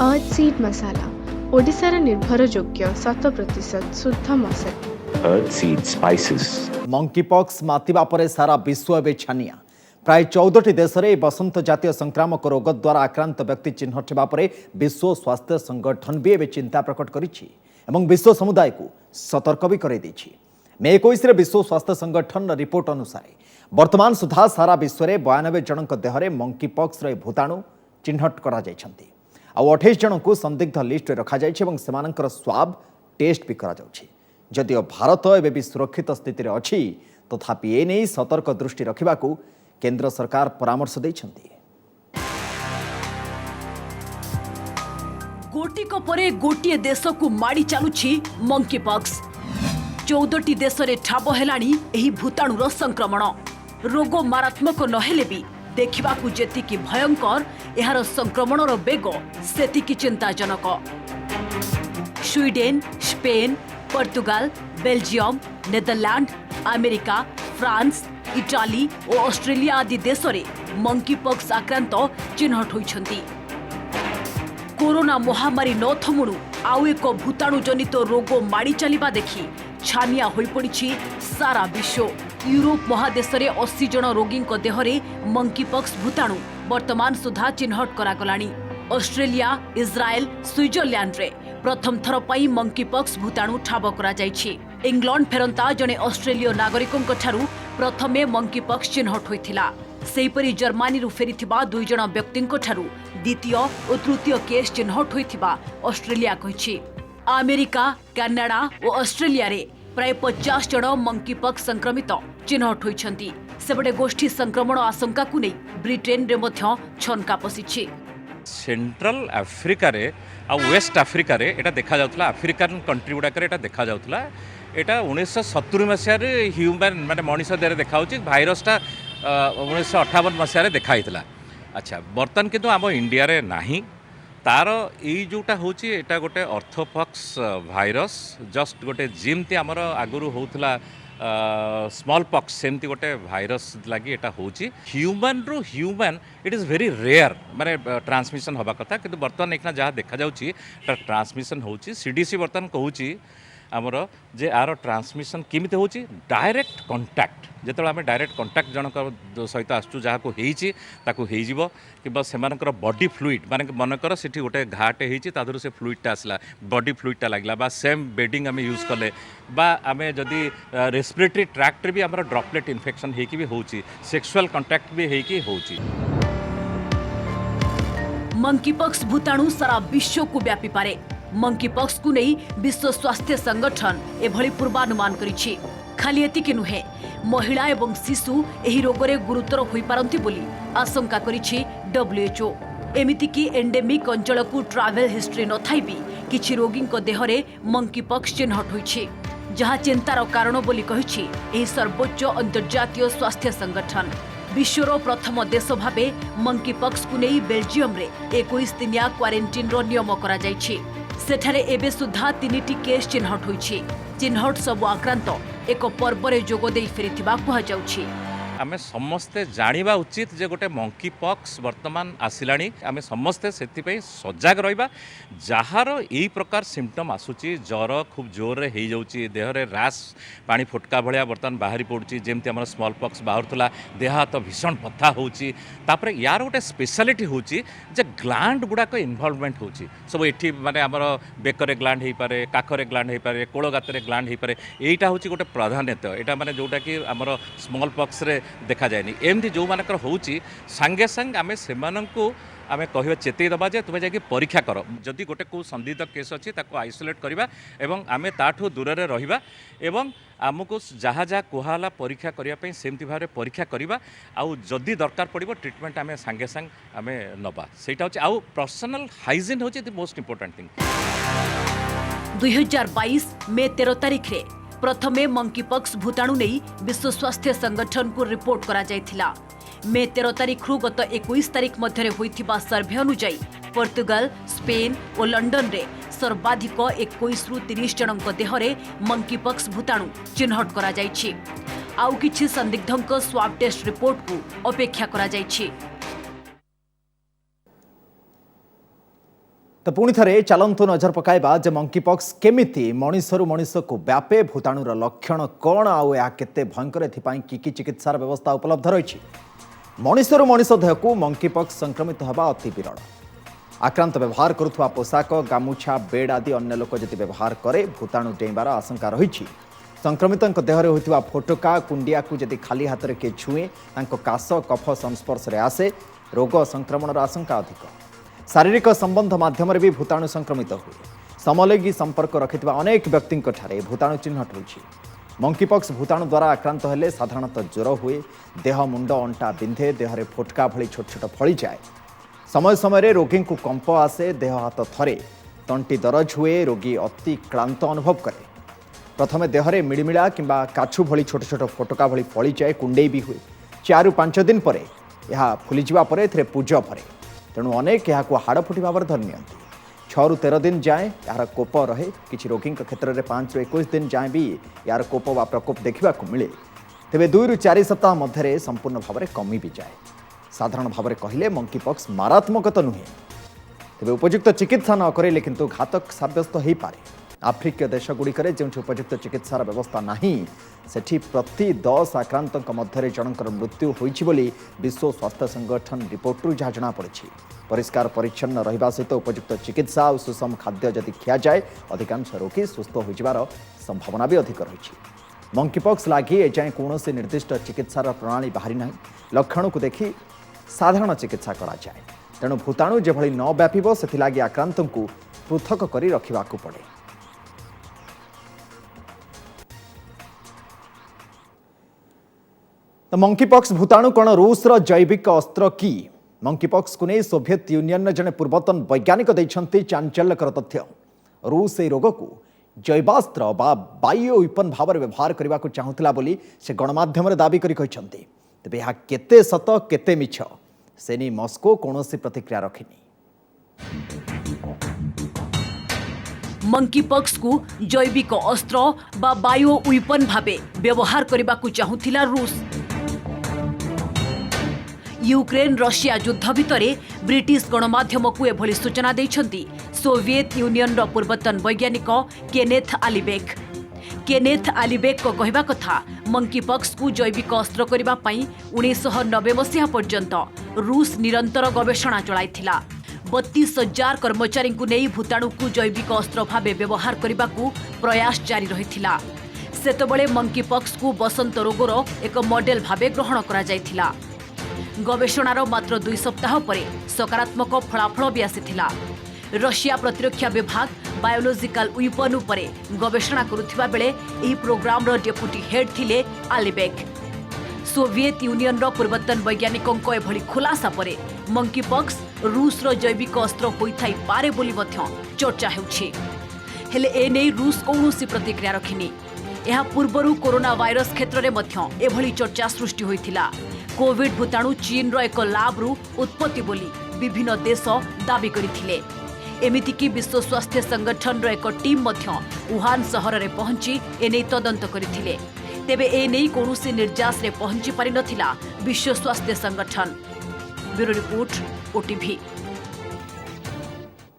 अर्थ seed मसाला ओडिशार निर्भरयोग्य 100% शुद्ध मसाला। Earth Seed Spices। Monkeypox मातिबा परे सारा विश्व एवं छानिया प्राय 14टी देश में बसंत जातीय संक्रामक रोग द्वारा आक्रांत व्यक्ति चिन्हट होगा पर विश्व स्वास्थ्य संगठन भी एवं चिंता प्रकट करिछि एवं विश्व समुदाय को सतर्क भी कर मे 21 विश्व स्वास्थ्य संगठन रिपोर्ट अनुसार वर्तमान सुधा सारा विश्व में 92 जनक देहरे मंकी पॉक्स भूताणु चिन्हट कर 28 जन को संदिग्ध लिस्ट रखा सेमानंकर स्वाब टेस्ट भी करा जदिओ भारत एवं भी सुरक्षित स्थिति में अच्छी तथापि एने सतर्क दृष्टि रखा केंद्र सरकार परामर्श देइछन्ति। गोटिक परे गोटिए देश को माड़ी चलुछि मंकी पॉक्स। 14टी देश में ठाब हेलाणी एही भूताणुर संक्रमण। रोग मारात्मक नहेले भी देखिबाकू जेतिकी भयंकर एहार संक्रमणर बेग सेतिकी चिंताजनक। Sweden, Spain, Portugal, Belgium, Netherland, America, France, Italy और ऑस्ट्रेलिया आदि देश में मंकी पॉक्स आक्रांत चिन्हट होइछन्ति। कोरोना महामारी न थमुणु आउ एक भूताणु जनित रोग माड़ी चलिबा देखि छानिया होई पड़िछि सारा विश्व। यूरोप महादेश में 80 जन रोगी देहरे मंकी पॉक्स भूताणु वर्तमान सुधा चिन्हट करागलाणी। ऑस्ट्रेलिया, इज्राएल, स्विट्जरलैंड रे प्रथम थर पई मंकी पॉक्स भूताणु ठाब करा जायछि। इंग्लैंड फेरंता जने ऑस्ट्रेलिया नागरिकों ठारू प्रथमे मंकी पॉक्स चिन्हट होइथिला। सेहीपरि जर्मनी रु फेरिथिबा 2 जन व्यक्तिंको ठारू द्वितीय और तृतीय केस चिन्हट होइथिबा ऑस्ट्रेलिया कहिछि। अमेरिका, कनाडा और ऑस्ट्रेलिया रे प्राय 50 जन मंकी पॉक्स संक्रमित चिन्हट होइछन्ति। सेबडे गोष्ठी संक्रमण आशंका को नै ब्रिटेन रे मध्य छनका पसिछि। सेंट्रल आफ्रिका रे आ वेस्ट आफ्रिका रे एटा देखा जाउतला। आफ्रिकन कंट्री गुडा करे एटा देखा जाउतला। एटा 1970 मसिया रे ह्यूमन माने मनुष्य देरे देखा होछि। भाइरसटा 1958 मसिया रे देखा हितला। अच्छा बर्तन किंतु आम इंडिया रे नाही। तार एई जोटा होछि एटा गोटे ऑर्थोपॉक्स भाइरस जस्ट गोटे जिमती आमर आगुरु होउतला स्मॉल पॉक्स सेमती गोटे भाइरस लगी एटा होछि। ह्यूमन रु human it is very rare माने ट्रांसमिशन होबा कथा किंतु बर्तन एकना जहाँ देखा जाउछि ट्रांसमिशन होछि। सीडीसी बर्तन कहूछि आमर जे आर ट्रांसमिशन केमिति होछि डायरेक्ट कांटेक्ट जेतबे आमे डायरेक्ट कांटेक्ट जनक सहित आसु जहाँ को हेइछि ताकू हेइजिवो किबा सेमानकर बॉडी फ्लूइड माने मनकर सेठी गोटे घाटे हेइछि तादर से फ्लूइडटा आसला बॉडी फ्लूइडटा लागला बा सेम बेडिंग आमे यूज कले बा आमे जदी रेस्पिरेटरी ट्रैक्ट रे भी आमर ड्रॉपलेट इन्फेक्शन हेकि भी होछि सेक्सुअल कांटेक्ट भी हेकि होछि। मंकी पॉक्स भूताणु सारा विश्व को व्यापी पारे। मंकी पॉक्स को नहीं विश्व स्वास्थ्य संगठन एभली पूर्वानुमान करिछि। खाली एतिके नुहे महिला एवं शिशु एही रोगरे गुरुतर होई पारंती बोली आशंका करिछि WHO। एमिति कि एंडेमिक अंचल को ट्रैवल हिस्ट्री न थाई भी किछि रोगी देहरे मंकी पॉक्स चिन्हट होइछि जहाँ चिंतार कारण बोली कहिछि एही सर्वोच्च अंतर्जातीय स्वास्थ्य संगठन। विश्वर प्रथम देश भावे मंकी पॉक्स को नहीं बेल्जियम रे 21 दिनिया क्वारंटाइन रो नियम करा जायछि। सेठारे एबे सुधा 3टी केस चिन्हट होइछि। चिन्हट सब आक्रांत एक पर्वरे जोग देई फेरिथिबा कुहा जाउछि। आमे समस्ते जानिबा उचित जे गोटे मंकी पॉक्स वर्तमान आसिलाणी। आमे समस्ते सेति पई सजाग रहिबा जहार एई प्रकार सिम्पटम आसुची ज्वर खूब जोर रे हेई जाउची देह रे रैश पानी फुटका भलिया वर्तमान बाहरी पड़ुची जेमति हमर स्मॉल पॉक्स बाहरथला देह हाथ भीषण पथा होउची। तापरे यार गोटे स्पेशलिटी होउची जे ग्लैंड गुडा को इन्वॉल्वमेंट होउची सब एठी माने हमर बेकरे ग्लैंड हेई पारे काखरे ग्लैंड हेई पारे कोळ गातरे ग्लैंड हेई पारे एटा होउची गोटे प्राधान्यता एटा माने जोटा कि हमर स्मॉल पॉक्स रे देखा जाएनी। एमती जो मानकर होउची संगे संग आमे सेमानंकु आमे कहिबा चेतई दबा जे तुमे जाके परीक्षा करो जदि गोटे को संदिग्ध केस अछि ताको आइसोलेट करबा एवं आमे ताठू दूर रे रहिबा एवं आमको जहाँ जहाँ कुहाला परीक्षा करिया पई सेमती भारे परीक्षा करबा आउ जदि दरकार पड़िबो ट्रीटमेंट आमे संगे संग आमे नबा सेटा होची आउ पर्सनल हाइजीन होची द मोस्ट इंपोर्टेंट थिंग। 2022 मे 13 तारिख रे प्रथमे मंकी पॉक्स भूताणु नहीं विश्व स्वास्थ्य संगठन को रिपोर्ट करा जायथिला। मे 13 तारिख रु गत 21 तारिख मध्य होइथिबा सर्वे अनुसार पोर्तुगाल, स्पेन और लंडन रे सर्वाधिक 21 रु 30 जनक देहरे मंकी पॉक्स भूताणु चिन्हट करा जायछि। आउ किछि संदिग्धक स्वाब टेस्ट रिपोर्ट को अपेक्षा करा जायछि। तो पुणी थे चलतु नजर पकाइबा जे मंकीपॉक्स केमिति मनिषरू मनिष को व्यापे भूताणुर लक्षण कौन आउ या केते भयंकर एथिपाई कि चिकित्सार व्यवस्था उपलब्ध रही मनिषरू मनिष देह को मंकीपॉक्स संक्रमित होगा अति विरल आक्रांत व्यवहार करुवा पोशाक गामुछा बेड आदि अन्य लोक जदि व्यवहार करे भूताणु डेइबार आशंका रही संक्रमित देहरे होइथिबा फोटका कुंडिया को जदि खाली हाथ में किए छुए काश कफ संस्पर्श में आसे रोग संक्रमण आशंका अधिक शारीरिक संबंध माध्यम भी भूताणु संक्रमित हुए समलैंगी संपर्क रखिथिबा अनेक व्यक्ति भूताणु चिन्हट होइछि मंकीपॉक्स भूताणु द्वारा आक्रांत हेले साधारणतः ज्वर हुए देह मुंड अंटा बिंधे देहरे फोटका भली छोट छोट फली जाए समय समय रोगी को कंप आसे देह हाथ थरे तंटी दरज हुए रोगी अति क्लांत अनुभव करे प्रथमे देहरे मिड़मिड़ा किंबा काछु भली छोट छोट फोटका भली फली जाए कुंडे भी हुए 4 ରୁ 5 दिन पर यह फुलीजा पूज भरे तेणु अनेक यहाँ हाड़ फुटी भाव धरी नियंती 6 ରୁ 13 दिन जाए यार कोप रहे किसी रोगी क्षेत्र में 5 ରୁ 21 दिन जाए भी यार कोप व प्रकोप देखा मिले तेरे 2 ରୁ 4 सप्ताह मध्य संपूर्ण भाव में कमी भी जाए साधारण भाव में कहले मंकीपॉक्स मारात्मक तो नुहे तेरे उपयुक्त चिकित्सा न करेले किंतु घातक साब्यस्त हो पारे आफ्रिकीय देशगुड़िक जो उपयुक्त चिकित्सार व्यवस्था नहीं सेठी प्रति 10 आक्रांत मध्य जनकर मृत्यु होइछि बोली विश्व स्वास्थ्य संगठन रिपोर्टरू जहाँ जमापड़ी परिष्कार परिच्छन्न रहिबा सहित उपयुक्त चिकित्सा और सुषम खाद्य जदि खिया जाए अधिकांश रोगी सुस्थ होइबार संभावना भी अधिक रही मंकीपॉक्स लगी एजाएं कौन निर्दिष्ट चिकित्सार प्रणाली बाहरी ना लक्षण को देखि साधारण चिकित्सा करा जाए तेणु भूताणु जेभली न व्यापिब सेथिलागि आक्रांत को पृथक करी रखिबाकू पड़े तो मंकीपॉक्स भूताणु कौन रूसर जैविक अस्त्र कि मंकीपॉक्स को नहीं सोवियत यूनियन जड़े पूर्वतन वैज्ञानिक देइछन्ति चांचल्यकर तथ्य रूस रोग को जैवास्त्र बा बायो विपन भाव में व्यवहार करने को चाहूला बोली से गणमाध्यम दाबी करी कहते तेज यह केते सत केते मिछ से नहीं मस्को कौन प्रतिक्रिया रखिनी मंकीपॉक्स को जैविक अस्त्र बा बायो विपन भावे व्यवहार करने को चाहूला रूस यूक्रेन रशिया युद्ध भितर ब्रिटिश गणमाध्यम को एभली सूचना देइछन्ति सोवियत यूनियन रो पूर्वतन वैज्ञानिक केनेथ आलिबेक को कहवा कथा मंकीपॉक्स को जैविक अस्त्र करबा पई 1990 मसीहा पर्यंत रूस निरंतर गवेषणा चलाइथिला 32,000 कर्मचारी को नहीं भूताणु को जैविक अस्त्र भावे व्यवहार करने को प्रयास जारी रहिथिला सेतबेले मंकीपॉक्स को बसंत रोगर एक मॉडल भावे ग्रहण करा जायथिला गवेषणार मात्र 2 सप्ताह पर सकारात्मक फलाफल भी आसीथिला रशिया प्रतिरक्षा विभाग बायोलॉजिकल विपन उपरे गवेषणा करुथिबा बेले एही प्रोग्राम रो डेप्यूटी हेड थिले आलिबेक सोवियत यूनियन रो पूर्वतन वैज्ञानिकों एभली खुलासा परे मंकीपॉक्स रूस रो जैविक अस्त्र होइथाई पारे बोली मध्य चर्चा हेउछि हेले ए नै रूस कौनसी प्रतिक्रिया रखिनी यह पूर्वरु कोरोना वायरस क्षेत्र में मध्य एभली चर्चा सृष्टि होइथिला कोविड भूताणु चीन रो एक लैब रु उत्पत्ति बोली विभिन्न देश दाबी करथिले एमितिकी विश्व स्वास्थ्य संगठन रो एक टीम मध्य वुहान सहर में पहुंची एने तदंत करथिले तेबे एने कौनसी निर्यास रे पहुंची पारि नथिला विश्व स्वास्थ्य संगठन ब्यूरो रिपोर्ट ओटीवी।